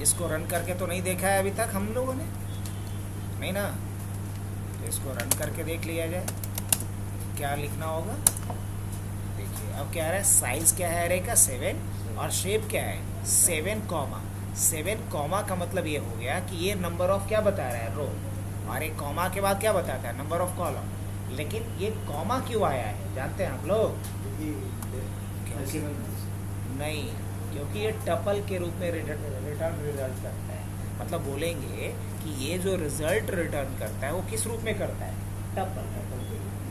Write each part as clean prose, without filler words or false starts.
इसको रन करके तो नहीं देखा है अभी तक हम लोगों ने, नहीं ना? तो इसको रन करके देख लिया जाए क्या लिखना होगा। देखिए अब क्या रहा है, साइज़ क्या है एरे का 7 और शेप क्या है 7 कॉमा। 7 कॉमा का मतलब ये हो गया कि ये नंबर ऑफ क्या बता रहा है रो, और एक कॉमा के बाद क्या बताता है नंबर ऑफ कॉलम। लेकिन ये कॉमा क्यों आया है जानते हैं आप लोग? क्योंकि नहीं, क्योंकि ये टपल के रूप में रिटर्न रिजल्ट करता है। मतलब बोलेंगे कि ये जो रिजल्ट रिटर्न करता है वो किस रूप में करता है, टपल।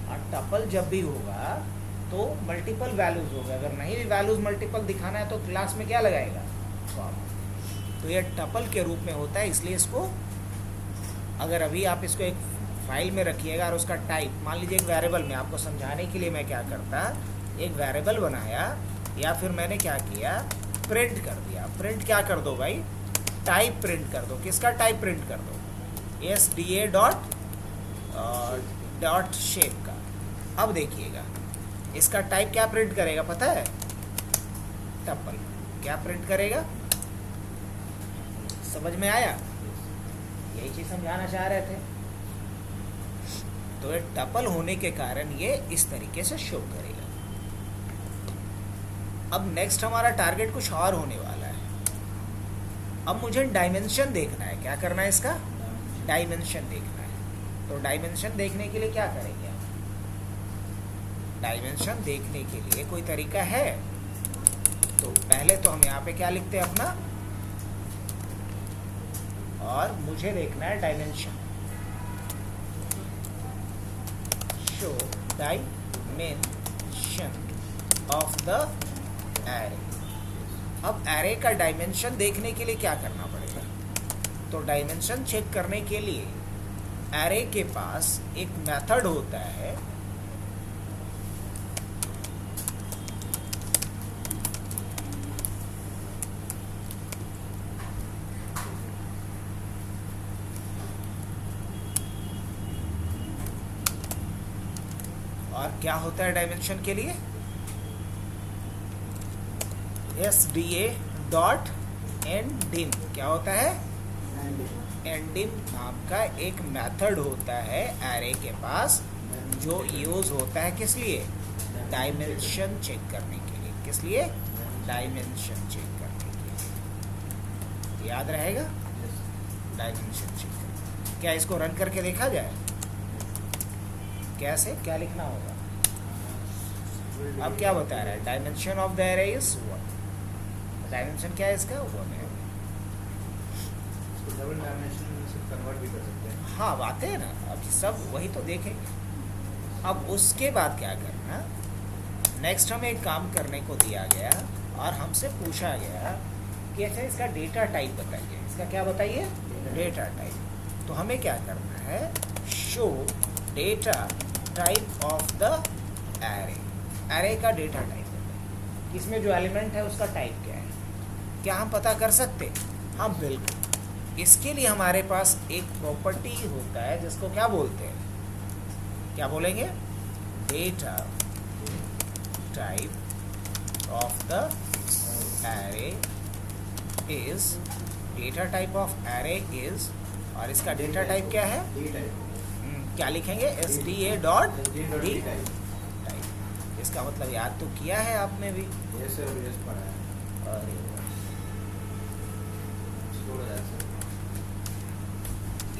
और टपल जब भी होगा तो मल्टीपल वैल्यूज़ होगा, अगर नहीं भी वैल्यूज़ मल्टीपल दिखाना है तो क्लास में क्या लगाएगा, कॉमा। तो ये टपल के रूप में होता है, इसलिए इसको अगर अभी आप इसको एक फाइल में रखिएगा और उसका टाइप मान लीजिए एक वेरिएबल में, आपको समझाने के लिए मैं क्या करता, एक वेरिएबल बनाया या फिर मैंने क्या किया प्रिंट कर दिया। प्रिंट क्या कर दो भाई, टाइप प्रिंट कर दो। किसका टाइप प्रिंट कर दो, SDA डॉट शेप का। अब देखिएगा इसका टाइप क्या प्रिंट करेगा पता है, टपल। क्या प्रिंट करेगा, समझ में आया? यही चीज़ समझाना चाह रहे थे। तो ये टपल होने के कारण ये इस तरीके से शो करेगा। अब नेक्स्ट हमारा टारगेट कुछ और होने वाला है। अब मुझे डायमेंशन देखना है। क्या करना है इसका, डायमेंशन देखना है। तो डायमेंशन देखने के लिए क्या करेंगे आप, डायमेंशन देखने के लिए कोई तरीका है? तो पहले तो हम यहाँ पे क्या लिखते हैं अपना, और मुझे देखना है dimension, show dimension of the array. अब एरे का डायमेंशन देखने के लिए क्या करना पड़ेगा, तो डायमेंशन चेक करने के लिए एरे के पास एक मेथड होता है, और क्या होता है डायमेंशन के लिए, SDA डॉट एंडिम। क्या होता है, एंडिम नाम का एक मेथड होता है एरे के पास, जो यूज होता है किस लिए, डायमेंशन चेक करने के लिए। किस लिए, डायमेंशन चेक करने के लिए। याद रहेगा, डायमेंशन चेक करने। क्या इसको रन करके देखा जाए, कैसे, क्या लिखना होगा? अब क्या बता रहा है, dimension of the array is 1। Dimension क्या है इसका, 1 है। डबल डायमेंशन में से कन्वर्ट भी कर सकते हैं। हाँ बातें है ना, अब सब वही तो देखेंगे। अब उसके बाद क्या करना, नेक्स्ट हमें एक काम करने को दिया गया और हमसे पूछा गया कि अच्छा इसका डेटा टाइप बताइए। इसका क्या बताइए, डेटा टाइप। तो हमें क्या करना है, show data type of the array. Array का डेटा टाइप बताइए, इसमें जो एलिमेंट है उसका टाइप क्या है। क्या हम पता कर सकते, हाँ बिल्कुल। इसके लिए हमारे पास एक प्रॉपर्टी होता है जिसको क्या बोलते हैं, क्या बोलेंगे, data type of the array is, data type of array is, और इसका डेटा टाइप क्या है, क्या लिखेंगे, SDA डॉट डी टाइप। इसका मतलब याद तो किया है आपने भी, यस सर, यस पढ़ा है। अरे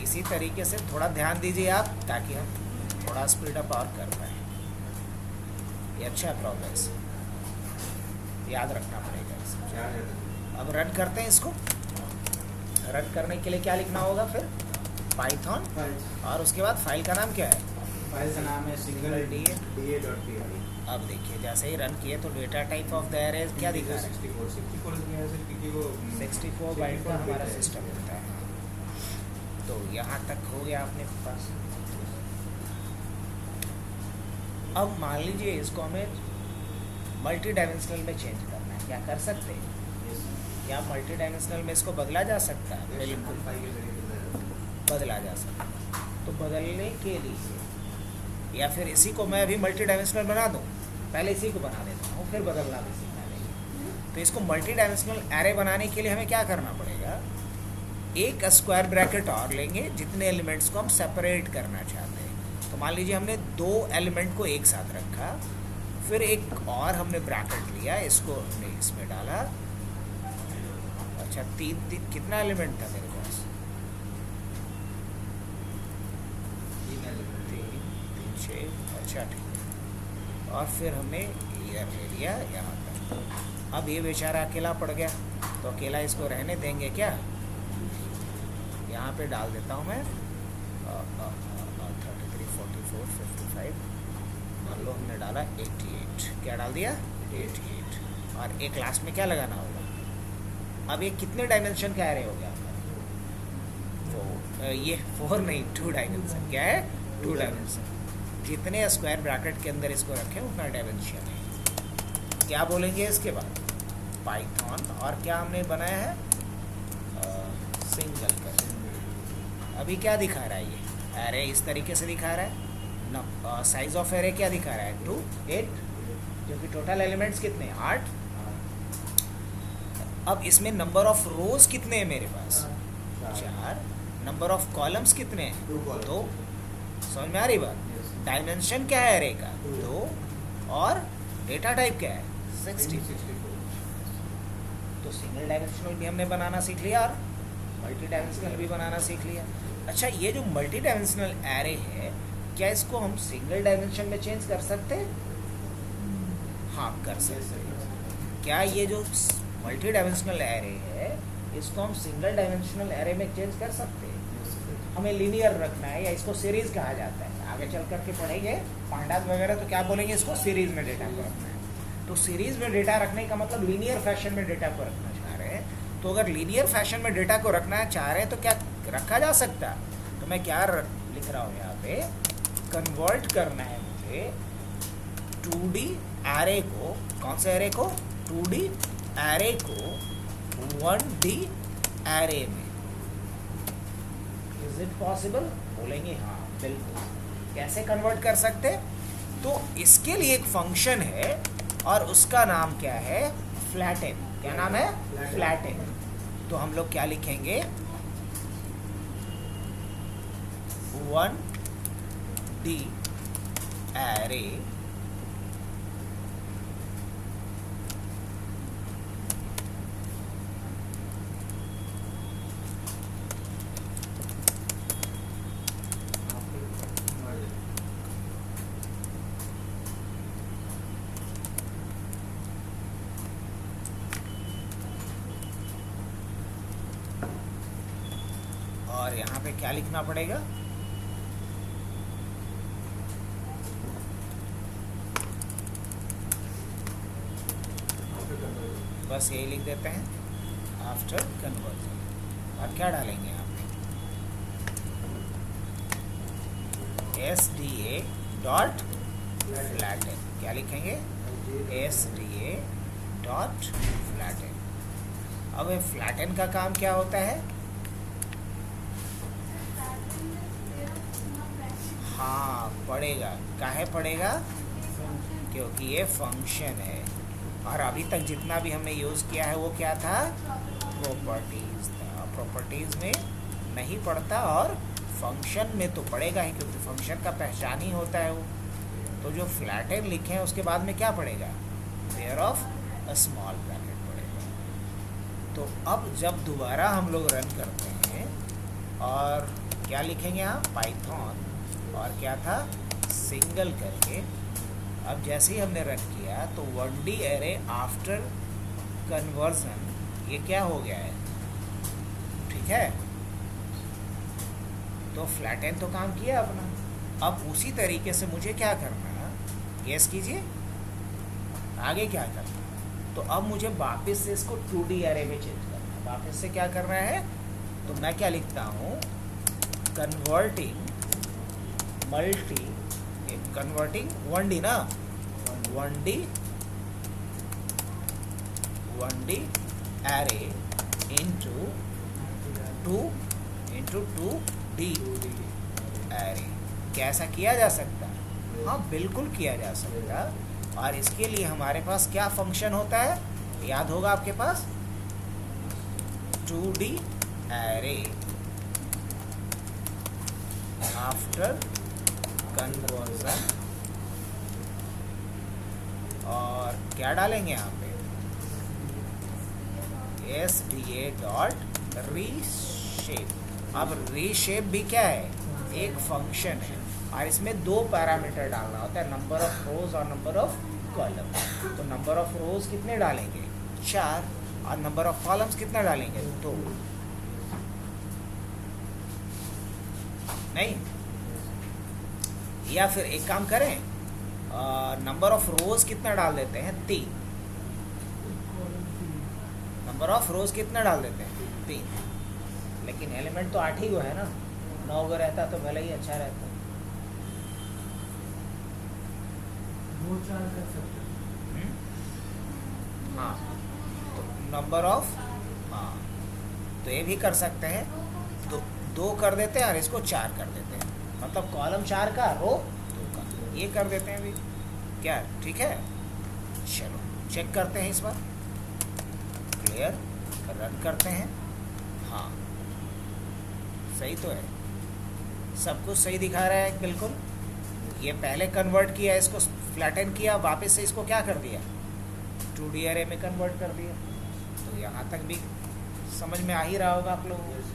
इसी तरीके से थोड़ा ध्यान दीजिए आप, ताकि हम थोड़ा स्पीड अप और कर पाए। ये अच्छा प्रोग्रेस, याद रखना पड़ेगा इसको। अब रन करते हैं इसको। रन करने के लिए क्या लिखना होगा फिर, पाइथन, और उसके बाद फाइल का नाम क्या है, फाइल का नाम है सिंगल DA.py। अब देखिए जैसे ही रन किए तो data type of the array क्या दिखा रहा है, 64 बाइट का हमारा सिस्टम होता है। तो यहाँ तक हो गया अपने पास। अब मान लीजिए इसको हमें मल्टी डायमेंशनल में चेंज करना है, क्या कर सकते हैं, क्या मल्टी डायमेंशनल में इसको बदला जा सकता है, बिल्कुल बदला जा सकता है। तो बदलने के लिए या फिर इसी को मैं अभी मल्टी डायमेंशनल बना दूँ, पहले इसी को बना देता हूँ, फिर बदलना भी सीखना नहीं। तो इसको मल्टी डायमेंशनल एरे बनाने के लिए हमें क्या करना पड़ेगा, एक स्क्वायर ब्रैकेट और लेंगे जितने एलिमेंट्स को हम सेपरेट करना चाहते हैं। तो मान लीजिए हमने दो एलिमेंट को एक साथ रखा, फिर एक और हमने ब्रैकेट लिया, इसको हमने इसमें डाला। अच्छा, तीन कितना एलिमेंट था मेरे पास? 3 6। अच्छा ठीक है। और फिर हमने ईयर ले लिया यहाँ पर। अब ये बेचारा अकेला पड़ गया, तो अकेला इसको रहने देंगे क्या? यहाँ पे डाल देता हूँ मैं 33 44 55। मान लो हमने डाला 88। क्या डाल दिया? 88। और एक क्लास में क्या लगाना होगा? अब ये कितने डायमेंशन का एरे हो गया आपका? ये 4 नहीं, 2 डायमेंशन। क्या है? 2 डायमेंशन। जितने स्क्वायर ब्रैकेट के अंदर इसको रखें उतना डायमेंशन है। क्या बोलेंगे इसके बाद? पाइथन। और क्या हमने बनाया है? सिंगल कर। अभी क्या दिखा रहा है ये? एरे इस तरीके से दिखा रहा है ना। साइज ऑफ एरे क्या दिखा रहा है? 2 8, जो कि टोटल एलिमेंट्स कितने हैं? 8। अब इसमें नंबर ऑफ रोज कितने हैं मेरे पास? 4। नंबर ऑफ कॉलम्स कितने हैं? 2। समझ में आ रही बात? डायमेंशन क्या है एरे का? 2। और डेटा टाइप क्या है? 64। तो सिंगल डायमेंशनल भी हमने बनाना सीख लिया और मल्टी डायमेंशनल भी बनाना सीख लिया। अच्छा, ये जो मल्टी डायमेंशनल एरे है, क्या इसको हम सिंगल डायमेंशन में चेंज कर सकते हैं? हाँ, कर सकते हैं। क्या ये जो मल्टी डायमेंशनल एरे है, इसको हम सिंगल डायमेंशनल एरे में चेंज कर सकते हैं? हमें लीनियर रखना है, या इसको सीरीज कहा जाता है। आगे चल करके पढ़ेंगे पांडास वगैरह, तो क्या बोलेंगे? इसको सीरीज में डेटा को रखना है। तो सीरीज में डेटा रखने का मतलब लीनियर फैशन में डेटा को रखना चाह रहे हैं। तो अगर लीनियर फैशन में डेटा को रखना चाह रहे हैं तो क्या रखा जा सकता है? तो मैं क्या लिख रहा हूँ यहाँ पे? कन्वर्ट करना है मुझे 2D एरे को। कौन से एरे को? 2D एरे को 1D एरे में। Is it possible? बोलेंगे हाँ बिल्कुल। कैसे कन्वर्ट कर सकते? तो इसके लिए एक फंक्शन है और उसका नाम क्या है? फ्लैटेन। क्या नाम है? फ्लैटेन। तो हम लोग क्या लिखेंगे? 1D एरे और यहाँ पे क्या लिखना पड़ेगा? बस यही लिख देते हैं, आफ्टर कन्वर्जन। और क्या डालेंगे यहाँ पे? SDA dot flatten. क्या लिखेंगे? SDA dot flatten. अब फ्लैटेन का काम क्या होता है? हाँ पड़ेगा। काहे पड़ेगा? क्योंकि ये फंक्शन है। और अभी तक जितना भी हमने यूज़ किया है वो क्या था? प्रॉपर्टीज़ था। प्रॉपर्टीज़ में नहीं पड़ता और फंक्शन में तो पड़ेगा ही, क्योंकि फंक्शन का पहचान ही होता है वो। तो जो फ्लैटेन लिखे हैं उसके बाद में क्या पड़ेगा? Pair of a small bracket पड़ेगा। तो अब जब दोबारा हम लोग रन करते हैं और क्या लिखेंगे यहाँ? पाइथन। और क्या था? सिंगल करके। अब जैसे ही हमने रन किया तो 1D एरे आफ्टर कन्वर्जन, ये क्या हो गया है? ठीक है, तो फ्लैटेन तो काम किया अपना। अब उसी तरीके से मुझे क्या करना? गेस कीजिए आगे क्या करना? तो अब मुझे वापस से इसको 2D एरे में चेंज करना। वापस से क्या करना है? तो मैं क्या लिखता हूँ? कन्वर्टिंग मल्टी, कन्वर्टिंग 1D ना, 1D array into 2D array. क्या ऐसा किया जा सकता है? हाँ बिल्कुल किया जा सकता। और इसके लिए हमारे पास क्या फंक्शन होता है? याद होगा आपके पास? 2D एरे आफ्टर कन्वर्जन, और क्या डालेंगे यहाँ पे SDA डॉट रीशेप। अब रीशेप भी क्या है, एक फंक्शन है, और इसमें दो पैरामीटर डालना होता है, नंबर ऑफ रोज और नंबर ऑफ कॉलम। तो नंबर ऑफ रोज कितने डालेंगे, 4, और नंबर ऑफ कॉलम्स कितना डालेंगे, 2। नहीं, या फिर एक काम करें, नंबर ऑफ रोज कितना डाल देते हैं, 3। नंबर ऑफ रोज कितना डाल देते हैं, 3। लेकिन एलिमेंट तो 8 ही है ना, 9 को रहता तो भले ही अच्छा रहता। वो 4 कर सकते हैं। हाँ, तो नंबर ऑफ, हाँ तो ये भी कर सकते हैं, तो 2 कर देते हैं और इसको 4 कर देते हैं, मतलब कॉलम 4 का, रो 2 का, ये कर देते हैं भी। क्या ठीक है, चलो चेक करते हैं इस बार, क्लियर, रन करते हैं। हाँ सही तो है, सब कुछ सही दिखा रहा है बिल्कुल। ये पहले कन्वर्ट किया, इसको फ्लैटन किया, वापस से इसको क्या कर दिया, 2D एरे में कन्वर्ट कर दिया। तो यहाँ तक भी समझ में आ ही रहा होगा आप लोगों को।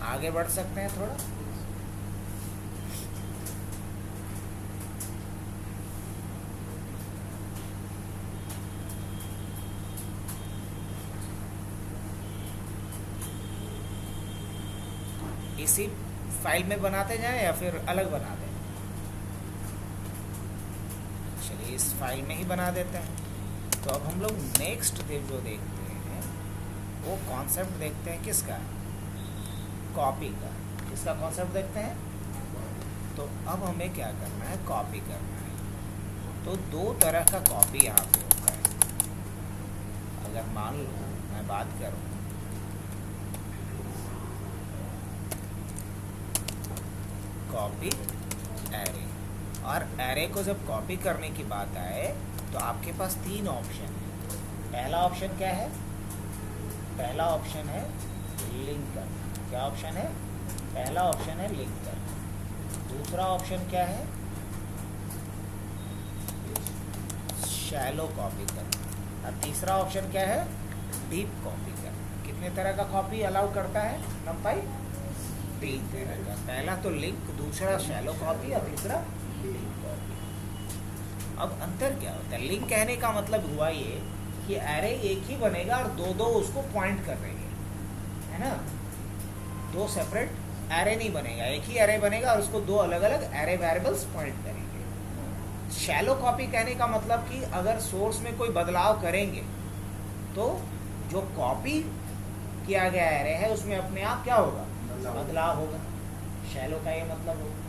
आगे बढ़ सकते हैं थोड़ा। इसी फाइल में बनाते जाएं या फिर अलग बना दें, चलिए इस फाइल में ही बना देते हैं। तो अब हम लोग नेक्स्ट जो देखते हैं वो कॉन्सेप्ट देखते हैं किसका, कॉपी का। किसका कॉन्सेप्ट देखते हैं, तो अब हमें क्या करना है, कॉपी करना है। तो 2 तरह का कॉपी यहाँ पे होता है। अगर मान लो मैं बात करूँ, कॉपी एरे, और एरे को जब कॉपी करने की बात आए तो आपके पास 3 ऑप्शन है। पहला ऑप्शन क्या है, पहला ऑप्शन है लिंक करना। क्या ऑप्शन है, पहला ऑप्शन है लिंक करना। दूसरा ऑप्शन क्या है, शैलो कॉपी करना। और तीसरा ऑप्शन क्या है, डीप कॉपी करना। कितने तरह का कॉपी अलाउ करता है NumPy, 3 तरह का। पहला तो लिंक, दूसरा शैलो कॉपी और तीसरा डीप कॉपी। अब अंतर क्या होता है, लिंक कहने का मतलब हुआ ये कि एरे एक ही बनेगा और 2 उसको पॉइंट कर रहे हैं, है ना। 2 सेपरेट एरे नहीं बनेगा, एक ही एरे बनेगा और उसको 2 अलग अलग एरे वेरिएबल्स पॉइंट करेंगे। शैलो कॉपी कहने का मतलब कि अगर सोर्स में कोई बदलाव करेंगे तो जो कॉपी किया गया एरे है उसमें अपने आप क्या होगा, बदलाव होगा। शैलो का ये मतलब होगा।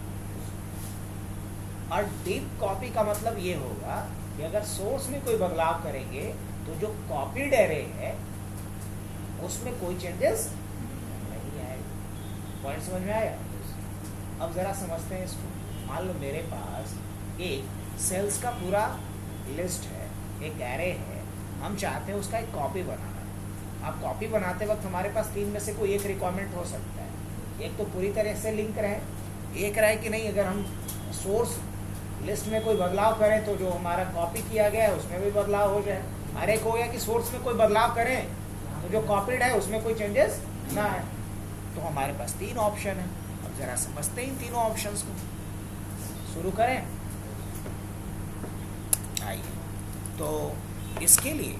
और डीप कॉपी का मतलब ये होगा कि अगर सोर्स में कोई बदलाव करेंगे तो जो कॉपीड एरे है उसमें कोई चेंजेस नहीं आएगा। पॉइंट समझ में आया। अब जरा समझते हैं इसको। मान लो मेरे पास एक सेल्स का पूरा लिस्ट है, एक एरे है, हम चाहते हैं उसका एक कॉपी बनाना। अब कॉपी बनाते वक्त हमारे पास 3 में से कोई एक रिक्वायरमेंट हो सकता है। एक तो पूरी तरह से लिंक रहे, एक रहे कि नहीं अगर हम सोर्स लिस्ट में कोई बदलाव करें तो जो हमारा कॉपी किया गया है उसमें भी बदलाव हो जाए। और एक हो गया कि सोर्स में कोई बदलाव करें तो जो कॉपीड है उसमें कोई चेंजेस ना है। तो हमारे पास 3 ऑप्शन है। अब जरा समझते हैं इन तीनों ऑप्शंस को। शुरू करें, आइए। तो इसके लिए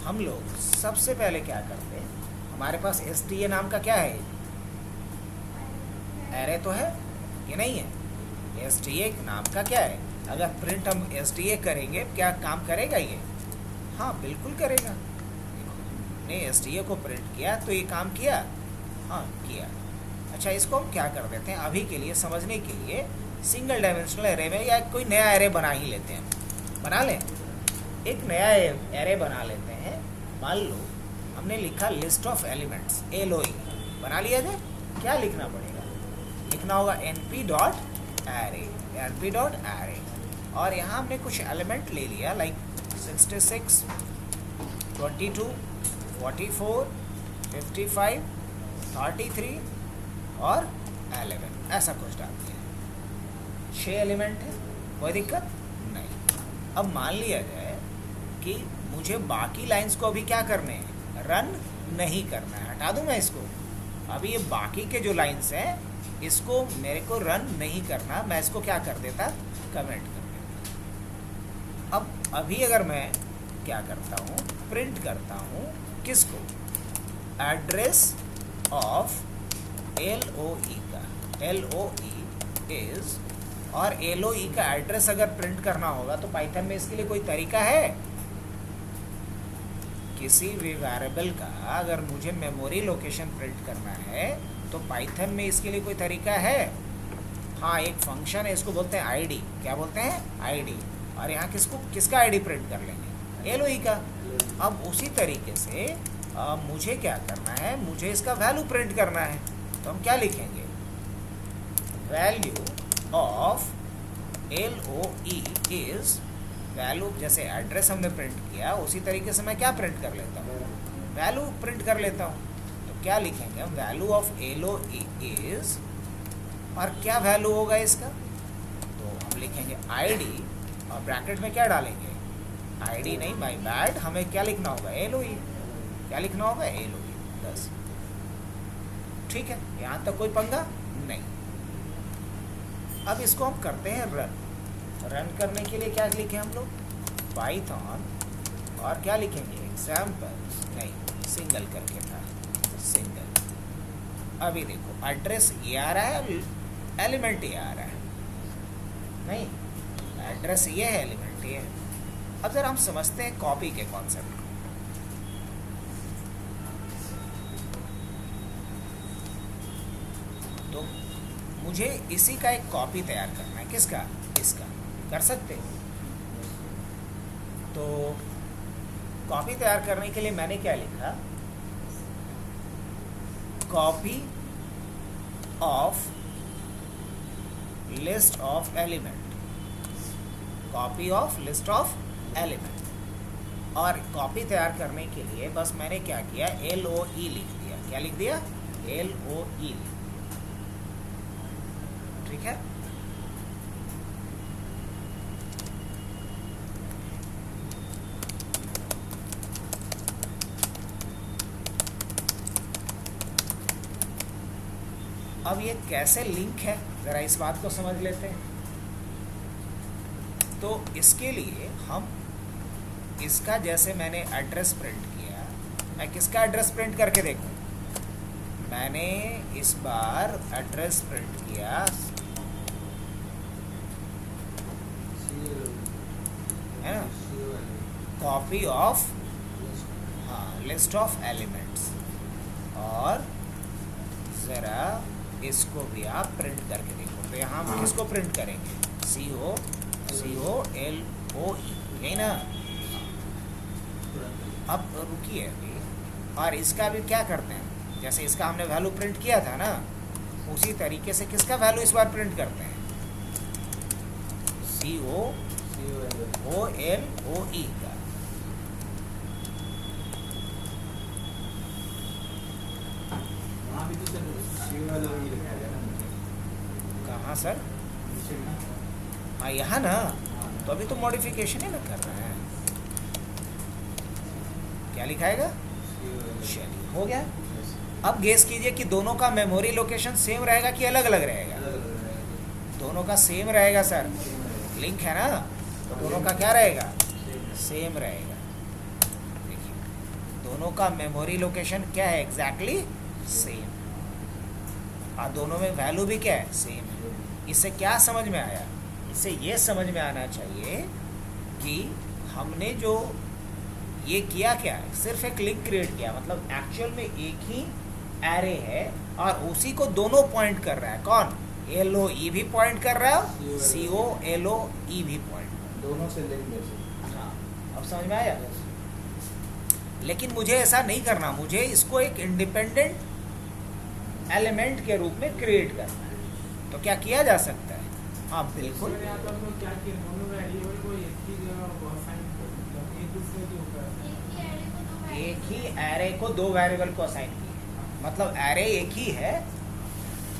हम लोग सबसे पहले क्या करते हैं, हमारे पास SDA नाम का क्या है, एरे तो है ये नहीं है। SDA नाम का क्या है, अगर प्रिंट हम SDA करेंगे क्या काम करेगा ये, हाँ बिल्कुल करेगा। ने SDA को प्रिंट किया तो ये काम किया, हाँ किया। अच्छा, इसको हम क्या कर देते हैं अभी के लिए समझने के लिए, सिंगल डायमेंशनल एरे में या कोई नया एरे बना ही लेते हैं। बना लें, एक नया एरे बना लेते हैं। मान लो हमने लिखा लिस्ट ऑफ एलिमेंट्स, LOE बना लिया जाए। क्या लिखना पड़ेगा, लिखना होगा np.array, np.array। और यहाँ हमने कुछ एलिमेंट ले लिया लाइक 66, 22, 44, 55, 33 और 11 ऐसा कुछ डाल दिया। 6 एलिमेंट है, कोई दिक्कत नहीं। अब मान लिया जाए कि मुझे बाकी लाइंस को अभी क्या करने हैं, रन नहीं करना है। हटा दूं मैं इसको। अभी ये बाकी के जो लाइंस हैं इसको मेरे को रन नहीं करना, मैं इसको क्या कर देता, कमेंट कर देता। अब अभी अगर मैं क्या करता हूँ, प्रिंट करता हूँ किसको, एड्रेस ऑफ LOE का, LOE इज, और LOE का एड्रेस अगर प्रिंट करना होगा तो पाइथन में इसके लिए कोई तरीका है। किसी भी वेरिएबल का अगर मुझे मेमोरी लोकेशन प्रिंट करना है तो पाइथन में इसके लिए कोई तरीका है। हाँ, एक फंक्शन है, इसको बोलते हैं आईडी। क्या बोलते हैं, आईडी। और यहाँ किसका आईडी प्रिंट कर लेंगे, LOE का। अब उसी तरीके से मुझे क्या करना है, मुझे इसका वैल्यू प्रिंट करना है, तो हम क्या लिखेंगे, value of LOE is, value जैसे एड्रेस हमने प्रिंट किया उसी तरीके से मैं क्या प्रिंट कर लेता हूँ, वैल्यू प्रिंट कर लेता हूँ। तो क्या लिखेंगे हम, वैल्यू ऑफ LOE इज, और क्या वैल्यू होगा इसका, तो हम लिखेंगे आईडी, और ब्रैकेट में क्या डालेंगे, आईडी नहीं, माय बैड, हमें क्या लिखना होगा, LOE। क्या लिखना होगा, LOE, बस। ठीक है, यहाँ तक कोई पंगा नहीं। अब इसको हम करते हैं रन। रन करने के लिए क्या लिखें हम लोग, पाइथन, और क्या लिखेंगे, एग्जाम्पल, नहीं सिंगल करके था, सिंगल। अभी देखो एड्रेस ये आ रहा है, एलिमेंट ये आ रहा है, नहीं एड्रेस ये है, एलिमेंट ये है। अब जरा हम समझते हैं कॉपी के कॉन्सेप्ट को। तो मुझे इसी का एक कॉपी तैयार करना है, किसका, इसका, कर सकते हैं। तो कॉपी तैयार करने के लिए मैंने क्या लिखा, copy of list of element, copy of list of element. और कॉपी तैयार करने के लिए बस मैंने क्या किया, LOE लिख दिया। क्या लिख दिया, LOE। ठीक है, अब ये कैसे लिंक है, ज़रा इस बात को समझ लेते हैं। तो इसके लिए हम इसका, जैसे मैंने एड्रेस प्रिंट किया, मैं किसका एड्रेस प्रिंट करके देखूं, मैंने इस बार एड्रेस प्रिंट किया, है ना, कॉपी ऑफ, हाँ, लिस्ट ऑफ एलिमेंट्स। और ज़रा इसको भी आप प्रिंट करके देखो। तो यहाँ हम किसको प्रिंट करेंगे, COLOE, यही ना। अब रुकिए अभी, और इसका भी क्या करते हैं, जैसे इसका हमने वैल्यू प्रिंट किया था ना, उसी तरीके से किसका वैल्यू इस बार प्रिंट करते हैं, COLOE का। कहाँ सर, हाँ यहाँ ना, तो अभी तो मॉडिफिकेशन ही ना कर रहे हैं। क्या लिखाएगा, चलिए हो गया। अब गेस कीजिए कि दोनों का मेमोरी लोकेशन सेम रहेगा कि अलग अलग रहेगा, दोनों का सेम रहेगा सर, लिंक है ना, तो दोनों का क्या रहेगा, सेम रहेगा। देखिए दोनों का मेमोरी लोकेशन क्या है, एग्जैक्टली सेम, और दोनों में वैल्यू भी क्या है, सेम है। इससे क्या समझ में आया, इससे ये समझ में आना चाहिए कि हमने जो ये किया, क्या है, सिर्फ एक लिंक क्रिएट किया, मतलब एक्चुअल में एक ही एरे है और उसी को दोनों पॉइंट कर रहा है। कौन, LOE भी पॉइंट कर रहा है, COLOE भी पॉइंट, दोनों से लिंक। हाँ, अब समझ में आया। लेकिन मुझे ऐसा नहीं करना, मुझे इसको एक इंडिपेंडेंट एलिमेंट के रूप में क्रिएट करना है। तो क्या किया जा सकता है, हाँ बिल्कुल, क्या किया, दोनों वेरिएबल को एक ही जगह असाइन कर दिया, एक दूसरे के ऊपर, एक ही एरे को दो वेरिएबल को असाइन किया। मतलब एरे एक ही है,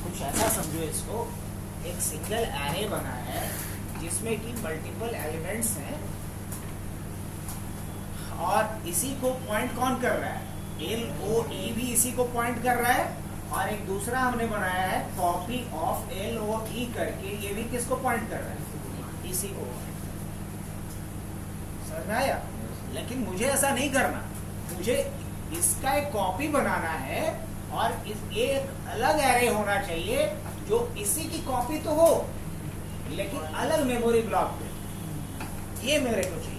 कुछ ऐसा समझो इसको, एक सिंगल एरे बना है जिसमें कि मल्टीपल एलिमेंट्स हैं और इसी को पॉइंट कौन कर रहा है, LOE भी इसी को पॉइंट कर रहा है, और एक दूसरा हमने बनाया है कॉपी ऑफ LOE करके, ये भी किसको पॉइंट कर रहा है, इसी को। समझ में आया? लेकिन मुझे ऐसा नहीं करना, मुझे इसका एक कॉपी बनाना है और एक अलग एरे होना चाहिए जो इसी की कॉपी तो हो लेकिन अलग मेमोरी ब्लॉक पे, ये मेरे को चाहिए।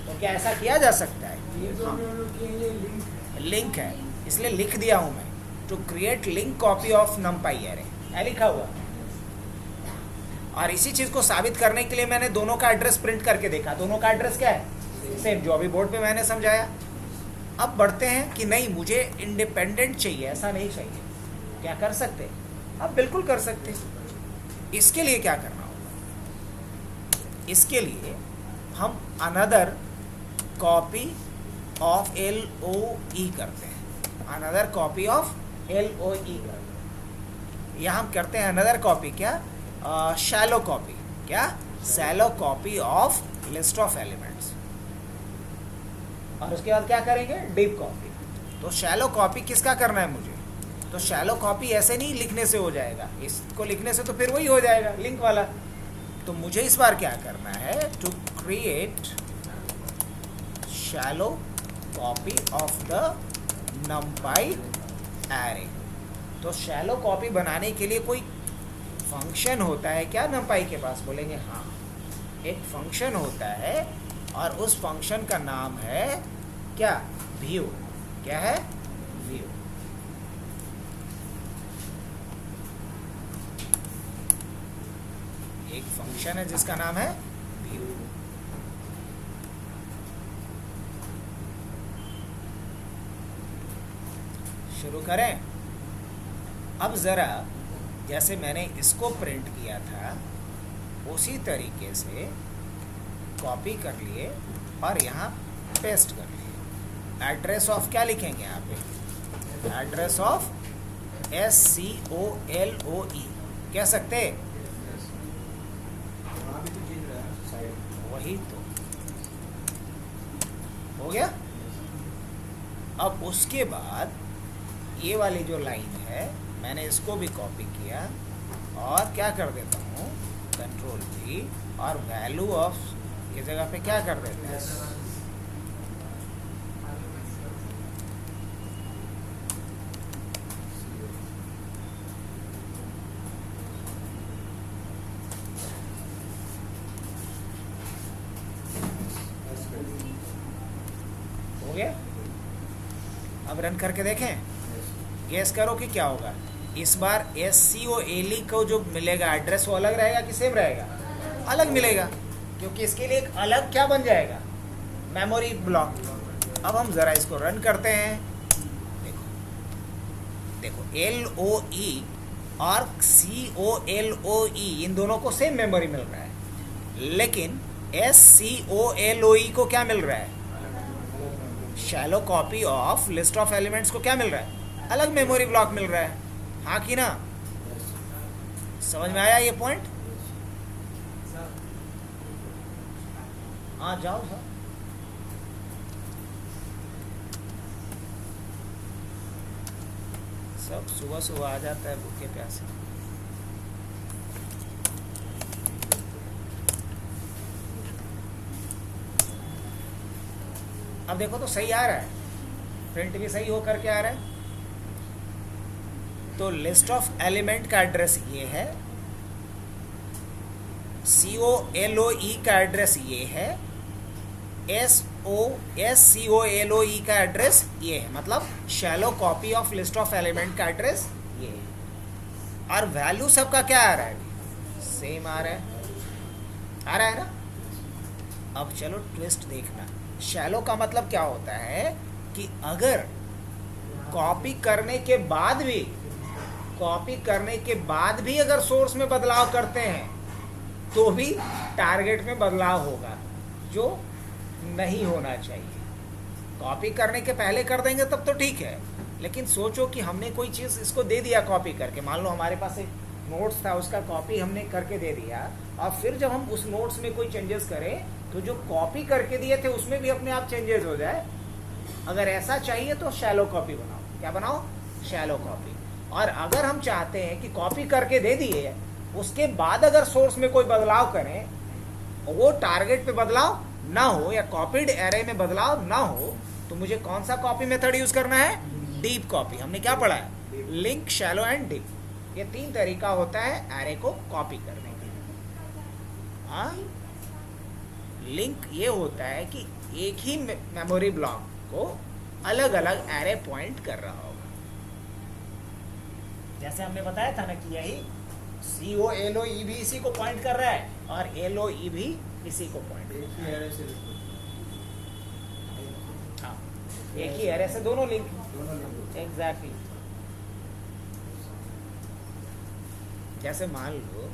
तो क्या ऐसा किया जा सकता है? ये जो हम लोग के लिए लिंक है। लिंक है, इसलिए लिख दिया हूं मैं, to create link copy of numpy array, है लिखा हुआ। और इसी चीज को साबित करने के लिए मैंने दोनों का एड्रेस प्रिंट करके देखा, दोनों का एड्रेस क्या है, सेम, जो अभी बोर्ड पे मैंने समझाया। अब बढ़ते हैं कि नहीं मुझे इंडिपेंडेंट चाहिए, ऐसा नहीं चाहिए, क्या कर सकते? अब बिल्कुल कर सकते। इसके लिए क्या करना होगा, इसके लिए हम अनदर कॉपी ऑफ LOE करते हैं, अनदर कॉपी ऑफ LOE करते हैं। यहाँ हम करते हैं अनदर कॉपी, क्या, शैलो कॉपी, क्या, shallow copy of list of elements, और उसके बाद क्या करेंगे, डीप कॉपी। तो शैलो कॉपी किसका करना है मुझे, तो शैलो कॉपी ऐसे नहीं लिखने से हो जाएगा, इसको लिखने से तो फिर वही हो जाएगा लिंक वाला। तो मुझे इस बार क्या करना है, to create shallow copy of the numpy array. तो शैलो कॉपी बनाने के लिए कोई फंक्शन होता है क्या numpy के पास, बोलेंगे हाँ, एक फंक्शन होता है और उस फंक्शन का नाम है क्या, व्यू। क्या है, व्यू। एक फंक्शन है जिसका नाम है व्यू। शुरू करें। अब जरा जैसे मैंने इसको प्रिंट किया था उसी तरीके से कॉपी कर लिए और यहाँ पेस्ट कर लिए। एड्रेस ऑफ क्या लिखेंगे यहाँ पे, एड्रेस ऑफ SCOLOE कह सकते, वही तो हो गया। अब उसके बाद ये वाली जो लाइन है मैंने इसको भी कॉपी किया और क्या कर देता हूँ, Ctrl+V, और वैल्यू ऑफ की जगह पे क्या कर देते हैं, हो गया। अब रन करके देखें, गेस करो कि क्या होगा। इस बार SCOLE को जो मिलेगा एड्रेस वो अलग रहेगा कि सेम रहेगा, अलग मिलेगा, क्योंकि इसके लिए एक अलग क्या बन जाएगा, मेमोरी ब्लॉक। अब हम ज़रा इसको रन करते हैं। देखो LOE और COLOE इन दोनों को सेम मेमोरी मिल रहा है, लेकिन SCOLOE को क्या मिल रहा है, shallow copy of list of elements को क्या मिल रहा है, अलग मेमोरी ब्लॉक मिल रहा है। हाँ कि ना, समझ में आया ये पॉइंट? हाँ जाओ सर। सब सुबह सुबह आ जाता है भूखे प्यासे। अब देखो तो सही आ रहा है, प्रिंट भी सही हो करके आ रहा है। तो लिस्ट ऑफ एलिमेंट का एड्रेस ये है, COLOE का एड्रेस ये है, SCOLOE का एड्रेस ये है, मतलब shallow copy of list of element का एड्रेस ये है। और वैल्यू सबका क्या आ रहा है, सेम आ रहा है ना। अब चलो ट्विस्ट देखना, शैलो का मतलब क्या होता है कि अगर कॉपी करने के बाद भी अगर सोर्स में बदलाव करते हैं तो भी टारगेट में बदलाव होगा, जो नहीं होना चाहिए। कॉपी करने के पहले कर देंगे तब तो ठीक है, लेकिन सोचो कि हमने कोई चीज़ इसको दे दिया कॉपी करके, मान लो हमारे पास एक नोट्स था, उसका कॉपी हमने करके दे दिया, और फिर जब हम उस नोट्स में कोई चेंजेस करें तो जो कॉपी करके दिए थे उसमें भी अपने आप चेंजेस हो जाए। अगर ऐसा चाहिए तो शैलो कॉपी बनाओ। क्या बनाओ? Shallow copy. और अगर हम चाहते हैं कि कॉपी करके दे दिए, उसके बाद अगर सोर्स में कोई बदलाव करें, वो टारगेट पे बदलाव ना हो या कॉपीड एरे में बदलाव ना हो, तो मुझे कौन सा कॉपी मेथड यूज करना है? Deep copy. हमने क्या पढ़ा है? Link, shallow and deep. ये 3 तरीका होता है एरे को कॉपी करने के। लिंक ये होता है कि एक ही मेमोरी ब्लॉक को अलग अलग एरे पॉइंट कर रहा होगा। जैसे हमने बताया था ना कि यही COLOE भी इसी को पॉइंट कर रहा है और LOE भी इसी को पॉइंट कर रहा है। हाँ, एक ही एरे से दोनों लिंक। एग्जैक्टली। जैसे मान लो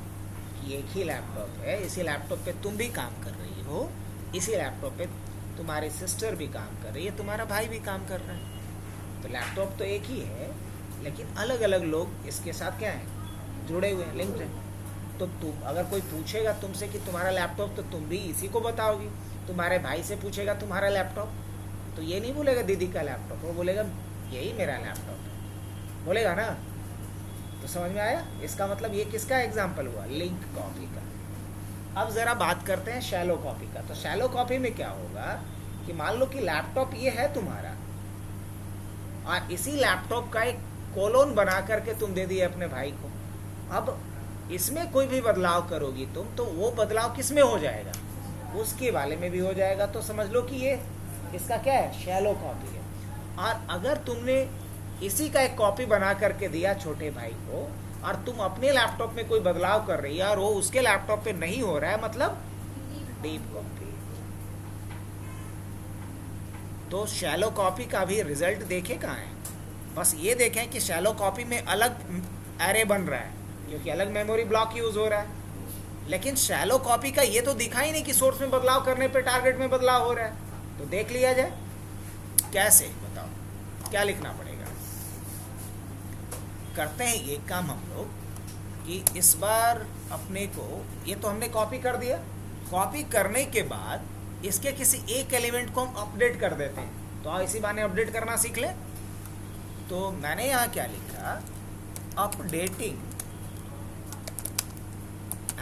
कि एक ही लैपटॉप है, इसी लैपटॉप पे तुम भी काम कर रही हो, इसी लैपटॉप पे तुम्हारी सिस्टर भी काम कर रही है, तुम्हारा भाई भी काम कर रहा है। तो लैपटॉप तो एक ही है, लेकिन अलग अलग लोग इसके साथ क्या है? जुड़े हुए हैं, लिंक्ड हैं। तो तुम अगर कोई पूछेगा तुमसे कि तुम्हारा लैपटॉप, तो तुम भी इसी को बताओगी। तुम्हारे भाई से पूछेगा तुम्हारा लैपटॉप, तो ये नहीं बोलेगा दीदी का लैपटॉप, वो बोलेगा यही मेरा लैपटॉप है, बोलेगा ना। तो समझ में आया? इसका मतलब ये किसका एग्जाम्पल हुआ? लिंक कॉपी का। अब ज़रा बात करते हैं शैलो कॉपी का। तो शैलो कॉपी में क्या होगा कि मान लो कि लैपटॉप ये है तुम्हारा, और इसी लैपटॉप का एक कोलोन बना करके तुम दे दिए अपने भाई को। अब इसमें कोई भी बदलाव करोगी तुम, तो वो बदलाव किस में हो जाएगा? उसके वाले में भी हो जाएगा। तो समझ लो कि ये इसका क्या है? शैलो कॉपी है। और अगर तुमने इसी का एक कॉपी बना करके दिया छोटे भाई को, और तुम अपने लैपटॉप में कोई बदलाव कर रही है और वो उसके लैपटॉप पे नहीं हो रहा है, मतलब डीप कॉपी। तो शैलो कॉपी का भी रिजल्ट देखे कहाँ है? बस ये देखें कि शैलो कॉपी में अलग एरे बन रहा है क्योंकि अलग मेमोरी ब्लॉक यूज हो रहा है, लेकिन शैलो कॉपी का ये तो दिखा ही नहीं कि सोर्स में बदलाव करने पे टारगेट में बदलाव हो रहा है। तो देख लिया जाए कैसे, बताओ क्या लिखना पड़ेगा? करते हैं ये काम हम लोग कि इस बार अपने को, ये तो हमने कॉपी कर दिया, कॉपी करने के बाद इसके किसी एक एलिमेंट को हम अपडेट कर देते हैं। तो आओ इसी बहाने अपडेट करना सीख ले। तो मैंने यहाँ क्या लिखा? Updating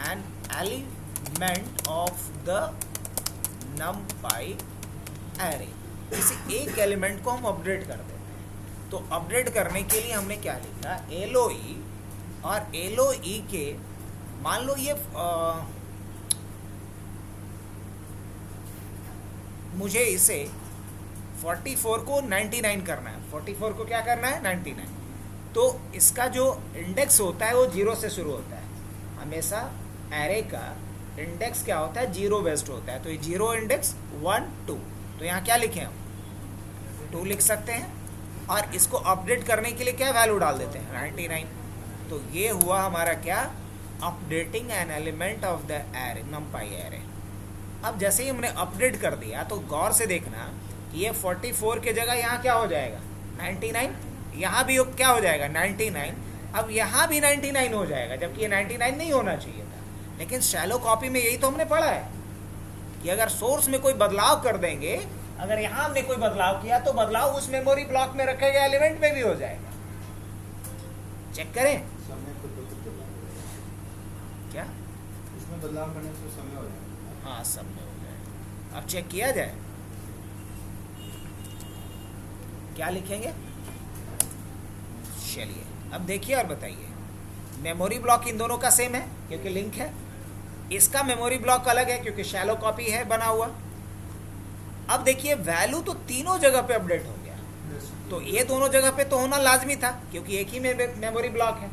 an element of the numpy array. किसी एक एलिमेंट को हम अपडेट कर देते हैं। तो अपडेट करने के लिए हमने क्या लिखा? LOE, और LOE के मान लो ये मुझे इसे 44 को 99 करना है। 44 को क्या करना है? 99। तो इसका जो इंडेक्स होता है वो 0 से शुरू होता है। हमेशा एरे का इंडेक्स क्या होता है? 0 बेस्ड होता है। तो ये 0 इंडेक्स 1 2। तो यहाँ क्या लिखें हम? 2 लिख सकते हैं। और इसको अपडेट करने के लिए क्या वैल्यू डाल देते हैं? 99। तो ये हुआ हमारा क्या? Updating an element of the array, numpy array. अब जैसे ही हमने अपडेट कर दिया तो गौर से देखना, ये 44 के जगह यहाँ क्या हो जाएगा? 99। यहाँ भी क्या हो जाएगा? 99। अब यहाँ भी 99 हो जाएगा, जबकि ये 99 नहीं होना चाहिए था। लेकिन शैलो कॉपी में यही तो हमने पढ़ा है कि अगर सोर्स में कोई बदलाव कर देंगे, अगर यहाँ हमने कोई बदलाव किया तो बदलाव उस मेमोरी ब्लॉक में रखे गए एलिमेंट में भी हो जाएगा। चेक करें समय खुद ब खुद बदलाव। क्या? इसमें बदलाव करने से समय हो जाएगा। हाँ, सब में हो जाएगा। अब चेक किया जाए, क्या लिखेंगे? चलिए अब देखिए और बताइए। मेमोरी ब्लॉक इन दोनों का सेम है क्योंकि लिंक है। इसका मेमोरी ब्लॉक अलग है क्योंकि शैलो कॉपी है बना हुआ। अब देखिए वैल्यू तो तीनों जगह पे अपडेट हो गया, तो ये दोनों जगह पे तो होना लाजमी था क्योंकि एक ही मेमोरी ब्लॉक है।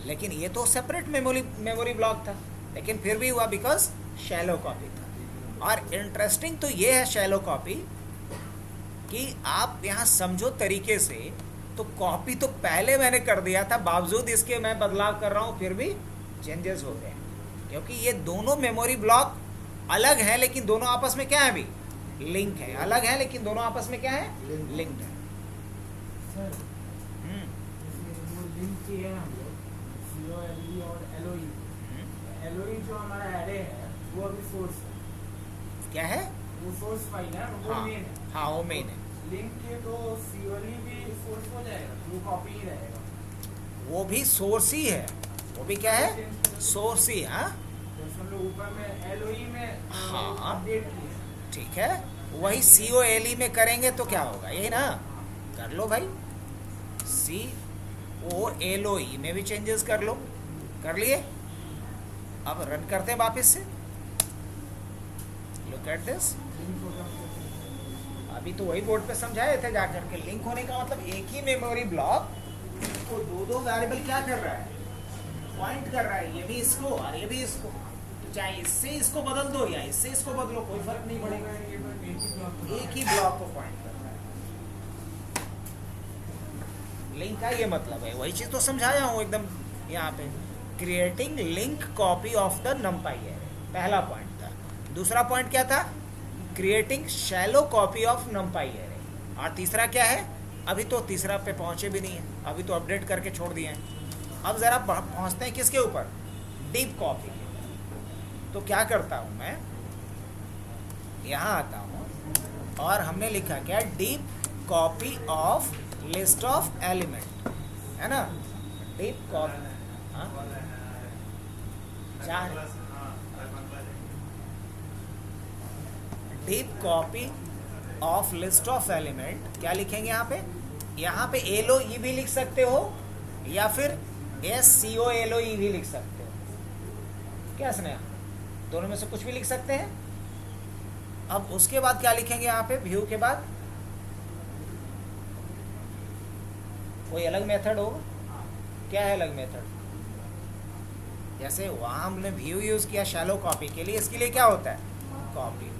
लेकिन ये तो सेपरेट मेमोरी ब्लॉक था, लेकिन फिर भी हुआ बिकॉज शैलो कॉपी था। और इंटरेस्टिंग तो ये है शैलो कॉपी कि आप यहाँ समझो तरीके से, तो कॉपी तो पहले मैंने कर दिया था, बावजूद इसके मैं बदलाव कर रहा हूँ फिर भी चेंजेस हो गए क्योंकि ये दोनों मेमोरी ब्लॉक अलग है लेकिन दोनों आपस में क्या है? अभी लिंक है, अलग है लेकिन दोनों आपस में क्या है, लिंक्ड है। सर जैसे वो लिंक किए हैं हम लोग COLE और LOE। LOE जो हमारा एरे है वो अभी सोर्स है, क्या है, वो सोर्स फाइल है, वो हाँ मेन है। हाँ वो मेन है। लिंक के तो COLE भी सोर्स हो जाएगा, वो कॉपी ही रहेगा। वो भी सोर्स ही है, वो भी क्या है, सोर्स ही। हाँ जैसे हम लोग ऊपर में LOE में हाँ। अपडेट किए, ठीक है, वही COLE में करेंगे तो क्या होगा, यही ना, कर लो भाई, COLOE में भी चेंजेस कर लो, कर लिए। अब रन करते हैं वापस से, लुक एट दिस। लिंक हो गया। अभी तो वही बोर्ड पे समझाए थे जाकर के, लिंक होने का मतलब एक ही मेमोरी ब्लॉक को दो दो वेरिएबल क्या कर रहा है, पॉइंट कर रहा है, ये भी इसको और ये भी इसको। तो चाहे इससे इसको बदल दो या इससे इसको बदलो, कोई फर्क नहीं पड़ेगा, एक ही ब्लॉक को पॉइंट कर रहा है। लिंक का ये मतलब है, वही चीज तो समझाया हूँ एकदम यहाँ पे, creating link copy of the नमपाई array, पहला पॉइंट था। दूसरा पॉइंट क्या था, creating shallow copy of नमपाई array. और तीसरा क्या है, अभी तो तीसरा पे पहुंचे भी नहीं है, अभी तो अपडेट करके छोड़ दिए हैं। अब जरा पहुंचते हैं किसके ऊपर, डीप कॉपी के। तो क्या करता हूं मैं, यहां आता हूं और हमने लिखा क्या, deep copy of list of element, है ना, deep copy. Deep copy of list of element क्या लिखेंगे यहाँ पे LOE भी लिख सकते हो या फिर SCOLOE भी लिख सकते हो, क्या स्नेहा, दोनों में से कुछ भी लिख सकते हैं। अब उसके बाद क्या लिखेंगे यहाँ पे, व्यू के बाद कोई अलग मेथड होगा, क्या है अलग मेथड, जैसे वहां हमने व्यू यूज किया शैलो कॉपी के लिए, इसके लिए क्या होता है, कॉपी।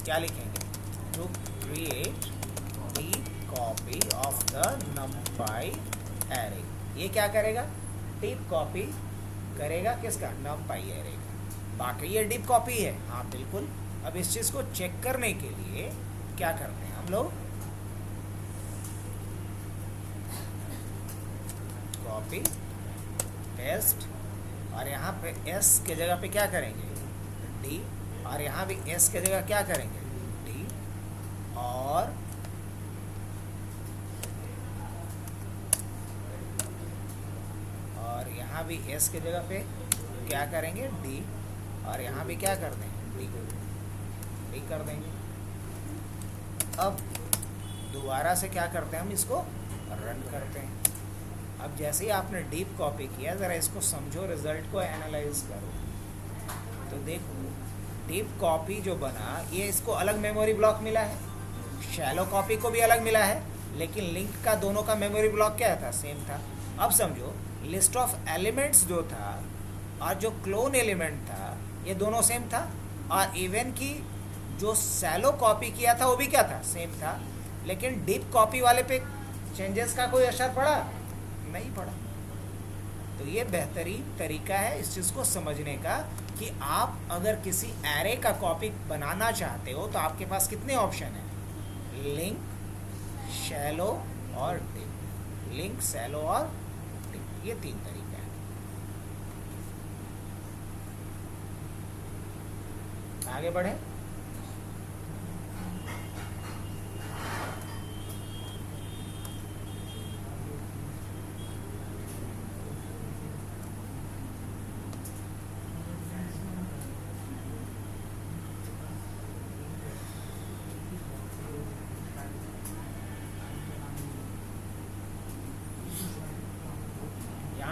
क्या लिखेंगे, to create the copy of the numpy array. ये क्या करेगा, डीप कॉपी करेगा किसका, numpy एरे का। बाकी ये डीप कॉपी है, हाँ बिल्कुल। अब इस चीज को चेक करने के लिए क्या करते हैं हम लोग, कॉपी पेस्ट, और यहाँ पे S के जगह पे क्या करेंगे, D, और यहाँ भी S के जगह क्या करेंगे, D, और यहाँ भी S के जगह पे क्या करेंगे, D, और यहाँ भी क्या कर देंगे, D कर देंगे। अब दोबारा से क्या करते हैं, हम इसको रन करते हैं। अब जैसे ही आपने डीप कॉपी किया, ज़रा इसको समझो, रिजल्ट को एनालाइज करो, तो देखो डीप कॉपी जो बना, ये इसको अलग मेमोरी ब्लॉक मिला है, शैलो कॉपी को भी अलग मिला है, लेकिन लिंक का दोनों का मेमोरी ब्लॉक क्या था, सेम था। अब समझो लिस्ट ऑफ एलिमेंट्स जो था और जो क्लोन एलिमेंट था, ये दोनों सेम था, और इवन की जो शैलो कॉपी किया था वो भी क्या था, सेम था। लेकिन डीप कॉपी वाले पे चेंजेस का कोई असर पड़ा, नहीं पड़ा। तो ये बेहतरीन तरीका है इस चीज़ को समझने का कि आप अगर किसी एरे का कॉपी बनाना चाहते हो तो आपके पास कितने ऑप्शन हैं, लिंक, शैलो और डीप, लिंक, शैलो और डीप, ये 3 तरीका है। आगे बढ़े,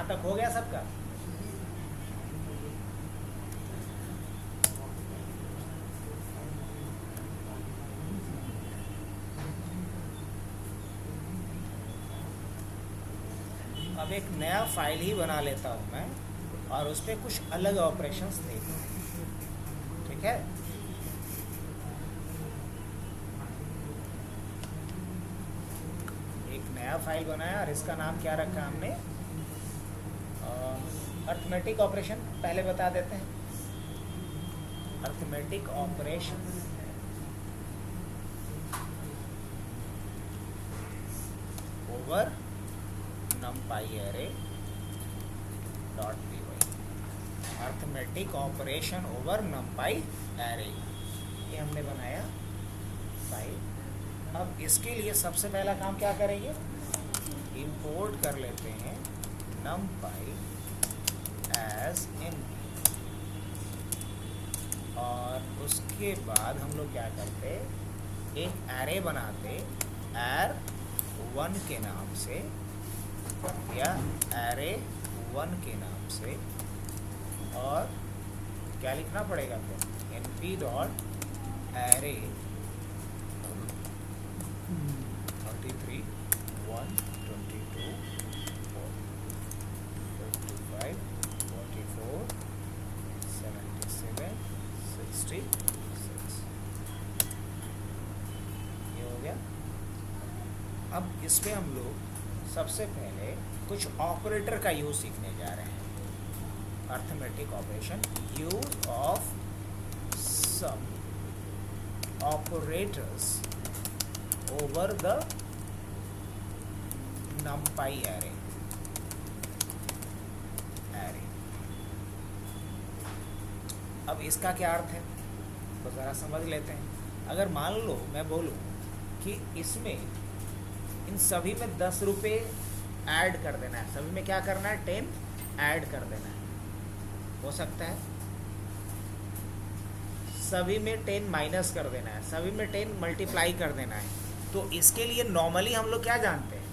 तक हो गया सबका। अब एक नया फाइल ही बना लेता हूं मैं और उस पर कुछ अलग ऑपरेशंस देखते हैं, ठीक है। एक नया फाइल बनाया और इसका नाम क्या रखा हमने, अर्थमेटिक ऑपरेशन पहले बता देते हैं। Arithmetic operation over numpy array dot py, arithmetic operation over numpy array, ये हमने बनाया फाइल। अब इसके लिए सबसे पहला काम क्या करेंगे, इंपोर्ट कर लेते हैं numpy एज np, और उसके बाद हम लोग क्या करते, एक एरे बनाते ar1 के नाम से या array1 के नाम से, और क्या लिखना पड़ेगा फिर np डॉट array 33 1 22 55 44 77 66, ये हो गया। अब इसमें हम लोग सबसे पहले कुछ ऑपरेटर का यूज सीखने जा रहे हैं। Arithmetic operation, use of some operators over the numpy array। अब इसका क्या अर्थ है तो ज़रा समझ लेते हैं। अगर मान लो मैं बोलूँ कि इसमें इन सभी में 10 रुपये ऐड कर देना है, सभी में क्या करना है 10 ऐड कर देना है, हो सकता है सभी में 10 माइनस कर देना है, सभी में 10 मल्टीप्लाई कर देना है। तो इसके लिए नॉर्मली हम लोग क्या जानते हैं,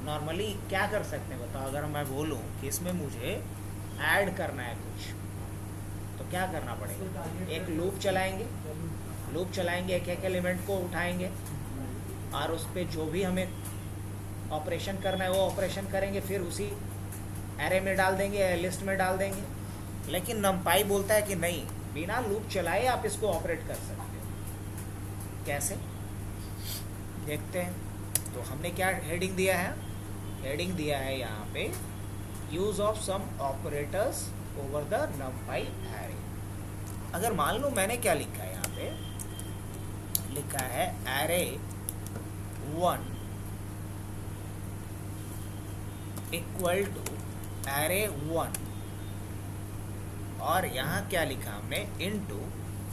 नॉर्मली क्या कर सकते हैं बताओ। अगर मैं बोलूँ कि इसमें मुझे ऐड करना है कुछ, तो क्या करना पड़ेगा, एक लूप चलाएंगे, एक एक एलिमेंट को उठाएंगे और उस पर जो भी हमें ऑपरेशन करना है वो ऑपरेशन करेंगे, फिर उसी एरे में डाल देंगे या लिस्ट में डाल देंगे। लेकिन numpy बोलता है कि नहीं, बिना लूप चलाए आप इसको ऑपरेट कर सकते हो। कैसे देखते हैं। तो हमने क्या हेडिंग दिया है, हेडिंग दिया है यहाँ पे use of some operators over the numpy array। अगर मान लो मैंने क्या लिखा है, यहाँ पे लिखा है array1 इक्वल टू array1, और यहाँ क्या लिखा हमने into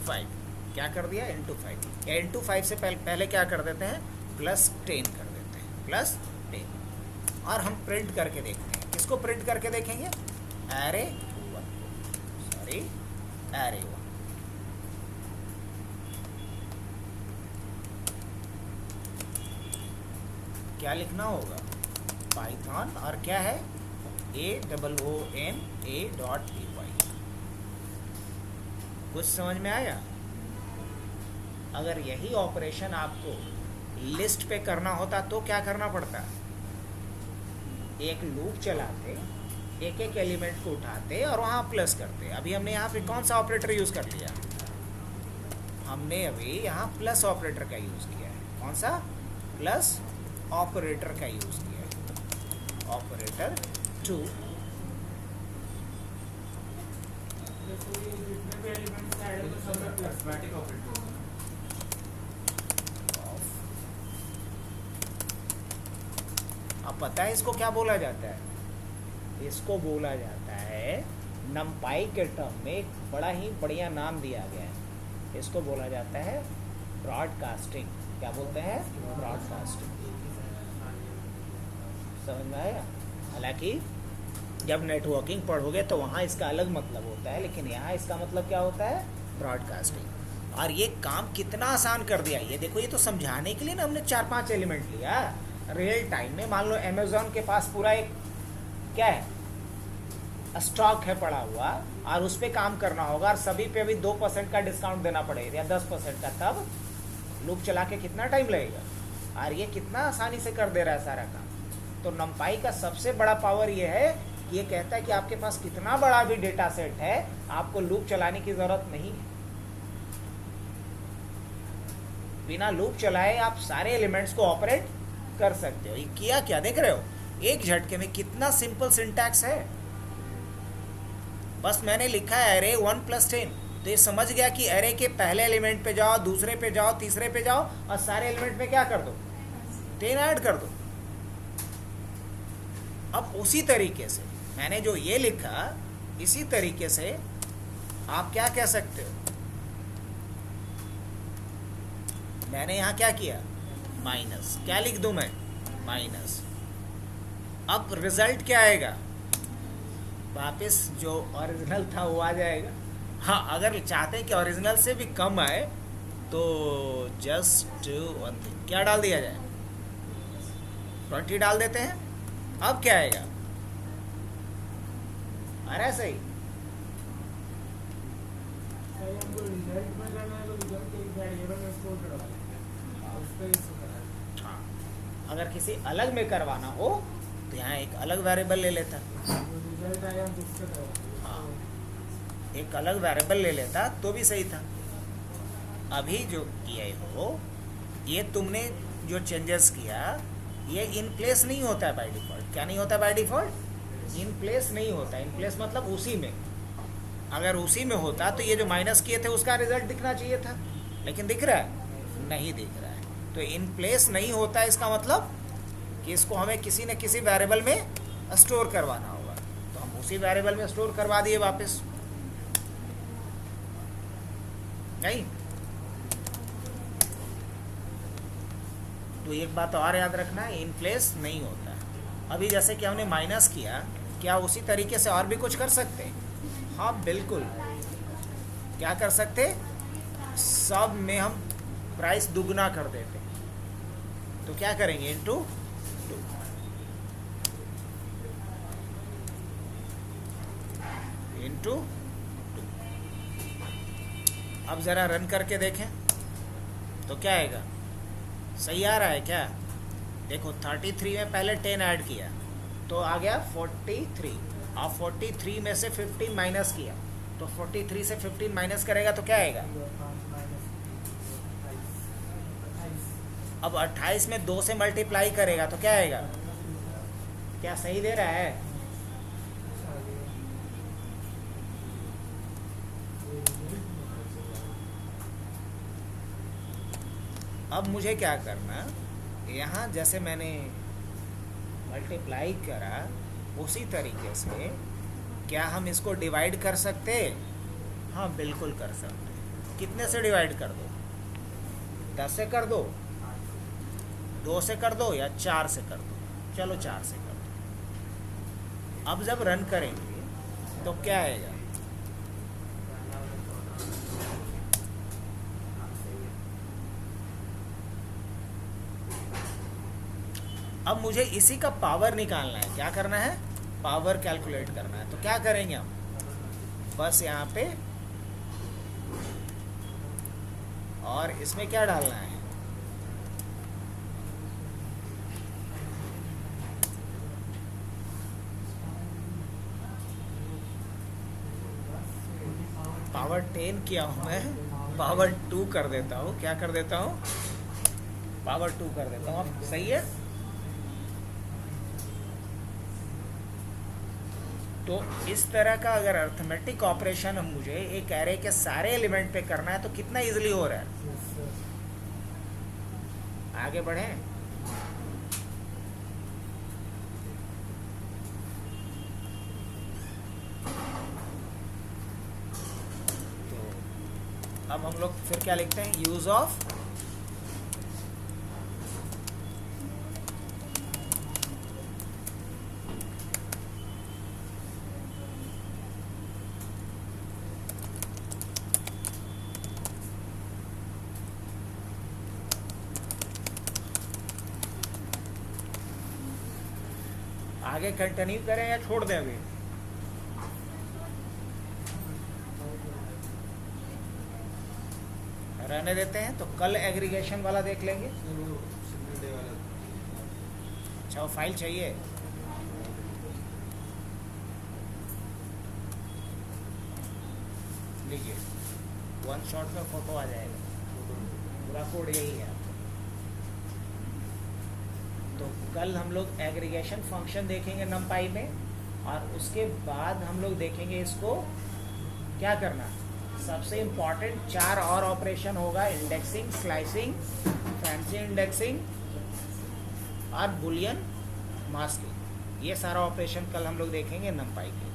5, क्या कर दिया into 5, या into 5 से पहले क्या कर देते हैं +10 कर देते हैं, +10, और हम प्रिंट करके देखते हैं। किसको प्रिंट करके देखेंगे, array1, array1। क्या लिखना होगा, पाइथन, और क्या है AOONA.py। कुछ समझ में आया। अगर यही ऑपरेशन आपको लिस्ट पे करना होता तो क्या करना पड़ता, एक लूप चलाते, एक एक एलिमेंट को उठाते और वहाँ प्लस करते। अभी हमने यहाँ पे कौन सा ऑपरेटर यूज़ कर लिया, हमने अभी यहाँ प्लस ऑपरेटर का यूज़ किया है। कौन सा, प्लस ऑपरेटर का यूज़ किया है, ऑपरेटर 2। अब पता है इसको क्या बोला जाता है, इसको बोला जाता है numpy के टर्म में एक बड़ा ही बढ़िया नाम दिया गया है, इसको बोला जाता है ब्रॉडकास्टिंग। क्या बोलते हैं, ब्रॉडकास्टिंग। समझ में आया। हालांकि जब नेटवर्किंग पढ़ोगे तो वहाँ इसका अलग मतलब होता है, लेकिन यहाँ इसका मतलब क्या होता है, ब्रॉडकास्टिंग। और ये काम कितना आसान कर दिया, ये देखो, ये तो समझाने के लिए ना हमने 4-5 एलिमेंट लिया रियल टाइम में। मान लो अमेज़ॉन के पास पूरा एक क्या है, स्टॉक है पड़ा हुआ, और उस पर काम करना होगा, और सभी पे भी 2% का डिस्काउंट देना पड़ेगा या 10% का, तब लूप चला के कितना टाइम लगेगा। और ये कितना आसानी से कर दे रहा है सारा काम। तो numpy का सबसे बड़ा पावर ये है कि ये कहता है कि आपके पास कितना बड़ा भी डेटा सेट है, आपको लूप चलाने की ज़रूरत नहीं है। बिना लूप चलाए आप सारे एलिमेंट्स को ऑपरेट कर सकते हो। ये किया क्या देख रहे हो, एक झटके में कितना सिंपल सिंटैक्स है। बस मैंने लिखा है array1 + 10, तो ये समझ गया कि एरे के पहले एलिमेंट पे जाओ, दूसरे पे जाओ, तीसरे पे जाओ और सारे एलिमेंट में क्या कर दो, 10 ऐड कर दो। अब उसी तरीके से मैंने जो ये लिखा, इसी तरीके से आप क्या कह सकते हो, मैंने यहां क्या किया, माइनस, क्या लिख दूं मैं, माइनस। अब रिजल्ट क्या आएगा, वापस जो ओरिजिनल था वो आ जाएगा। हाँ, अगर चाहते हैं कि ओरिजिनल से भी कम आए तो जस्ट वन थिंग, क्या डाल दिया जाए, 20 डाल देते हैं। अब क्या आएगा, अरे सही, हमको रिजल्ट में करना है तो रिजल्ट एक वेरिएबल में स्टोर करवा देंगे, उस पे इसको करना है। हाँ, अगर किसी अलग में करवाना हो तो यहाँ एक अलग वेरिएबल ले लेता, रिजल्ट आया हम उससे करवा, हाँ, एक अलग वेरिएबल ले लेता तो भी सही था। अभी जो किए हो, ये तुमने जो चेंजेस किया, ये इन प्लेस नहीं होता है बाय डिफॉल्ट। क्या नहीं होता बाय डिफॉल्ट, इन प्लेस नहीं होता। इन प्लेस मतलब उसी में, अगर उसी में होता तो ये जो माइनस किए थे उसका रिजल्ट दिखना चाहिए था, लेकिन दिख रहा है, नहीं दिख रहा है। तो इन प्लेस नहीं होता, इसका मतलब कि इसको हमें किसी न किसी वेरिएबल में स्टोर करवाना होगा, तो हम उसी वेरिएबल में स्टोर करवा दिए वापस, नहीं। तो एक बात और याद रखना, इन प्लेस नहीं होता है। अभी जैसे कि हमने माइनस किया, क्या उसी तरीके से और भी कुछ कर सकते हैं? हाँ बिल्कुल, क्या कर सकते, सब में हम प्राइस दुगना कर देते, तो क्या करेंगे, इनटू 2, इनटू 2। अब जरा रन करके देखें तो क्या आएगा, सही आ रहा है क्या? देखो 33 में पहले 10 ऐड किया तो आ गया 43, और 43 में से 15 माइनस किया तो 43 से 15 माइनस करेगा तो क्या आएगा, अब 28 में 2 से मल्टीप्लाई करेगा तो क्या आएगा, क्या सही दे रहा है? अब मुझे क्या करना, यहाँ जैसे मैंने मल्टीप्लाई करा उसी तरीके से क्या हम इसको डिवाइड कर सकते? हाँ बिल्कुल कर सकते। कितने से डिवाइड कर दो, 10 से कर दो, 2 से कर दो, या 4 से कर दो? चलो 4 से कर दो। अब जब रन करेंगे तो क्या आएगा, अब मुझे इसी का पावर निकालना है। क्या करना है, पावर कैलकुलेट करना है। तो क्या करेंगे हम, बस यहाँ पे और इसमें क्या डालना है, पावर 10 किया हूँ मैं, पावर 2 कर देता हूँ। क्या कर देता हूँ, पावर 2 कर देता हूँ। अब सही है। तो इस तरह का अगर अर्थमेटिक ऑपरेशन हम मुझे एक एरे के सारे एलिमेंट पे करना है तो कितना इजीली हो रहा है। आगे बढ़ें। तो अब हम लोग फिर क्या लिखते हैं, यूज ऑफ आगे कंटिन्यू करें या छोड़ दें अभी? रहने देते हैं। तो कल एग्रीगेशन वाला देख लेंगे। अच्छा, वो फाइल चाहिए। लीजिए, वन शॉट में फोटो आ जाएगा, पूरा कोड यही है। तो कल हम लोग एग्रीगेशन फंक्शन देखेंगे NumPy में, और उसके बाद हम लोग देखेंगे इसको क्या करना, सबसे इम्पॉर्टेंट 4 और ऑपरेशन होगा, इंडेक्सिंग, स्लाइसिंग, फैंसी इंडेक्सिंग और बुलियन मास्किंग। ये सारा ऑपरेशन कल हम लोग देखेंगे numpy के।